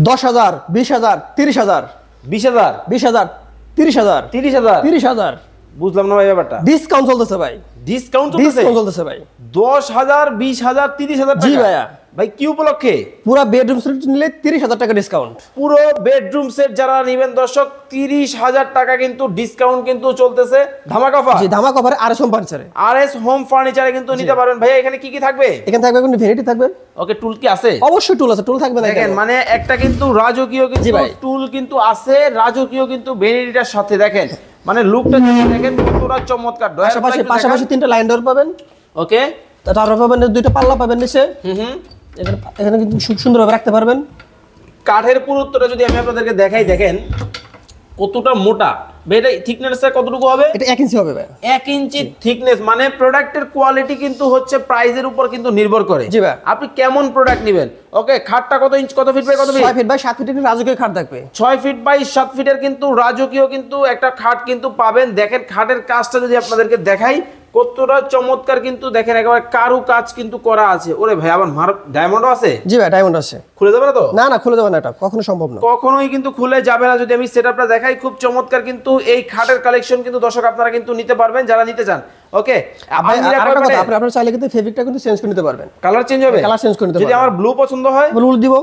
10,000, 20,000, 30,000, 20,000, 20,000, 30,000, 30,000, 30,000 বুঝলাম না ভাই ব্যাপারটা। ডিসকাউন্ট চলতেছে ভাই, ডিসকাউন্ট ডিসকাউন্ট চলতেছে ভাই। 10,000, 20,000, 30,000 জি টাকা। ভাইয়া। ভাই কি উপলক্ষে? পুরো বেডরুম সেট নিলে 30,000 টাকা ডিসকাউন্ট। পুরো বেডরুম সেট যারা নেবেন দর্শক 30,000 টাকা কিন্তু ডিসকাউন্ট কিন্তু চলতেছে ধামাকা অফার। জি, ধামাকা অফারে আরএস হোম ফার্নিচারে। আরএস হোম ফার্নিচারে কিন্তু নিতে পারবেন। ভাইয়া এখানে কি কি থাকবে? এখানে থাকবে কোনো ভ্যানিটি থাকবে। ওকে, টুল কি আছে? অবশ্যই টুল আছে, টুল থাকবে না দেখেন কেন? মানে একটা কিন্তু রাজকীয় জি কিন্তু ভাই। টুল কিন্তু আছে, রাজকীয় কিন্তু ভ্যানিটিটার সাথে দেখেন মানে লুকটা দেখেন কতটা চমৎকার। পাশাপাশি পাশাপাশি 3টা লাইন ডোর পাবেন। ওকে, তারপর পাবেন 2টা পাল্লা পাবেন নিচে। এখানে কিন্তু খুব সুন্দরভাবে রাখতে পারবেন। কাঠের পুরুত্বটা যদি আমি আপনাদেরকে দেখাই, দেখেন কতটা মোটা। এটা থিকনেসটা কতটুকু হবে? এটা 1 ইঞ্চি হবে ভাই। 1 ইঞ্চি থিকনেস। মানে প্রোডাক্টের কোয়ালিটি কিন্তু হচ্ছে প্রাইসের উপর কিন্তু নির্ভর করে। জি ভাই। আপনি কেমন প্রোডাক্ট নেবেন। ওকে, খাটটা কত ইঞ্চ, কত ফিট বাই কত ফিট? 6 ফিট বাই 7 ফিটের রাজকীয় খাট থাকবে। 6 ফিট বাই 7 ফিটের কিন্তু রাজকীয় কিন্তু একটা খাট কিন্তু পাবেন। দেখেন খাটের কাজটা যদি আপনাদেরকে দেখাই কতটা চমৎকার, কিন্তু দেখেন একেবারে কারু কাজ কিন্তু করা আছে। ওরে ভাই, আবার ডায়মন্ডও আছে। জি ভাই, ডায়মন্ড আছে। খুলে যাবে না তো? না না, খুলে দেবেন না, এটা কখনো সম্ভব না। কখনোই কিন্তু খুলে যাবে না। যদি আমি সেটআপটা দেখাই, খুব চমৎকার কিন্তু এই খাটের কালেকশন কিন্তু দর্শক আপনারা কিন্তু নিতে পারবেন যারা নিতে চান। ওকে, আপনারা চাইলে কিন্তু ফেব্রিকটা কিন্তু চেঞ্জ করে নিতে পারবেন। কালার চেঞ্জ হবে, কালার চেঞ্জ করে নিতে যদি পারবেন। আমার ব্লু পছন্দ হয় ব্লু দিব।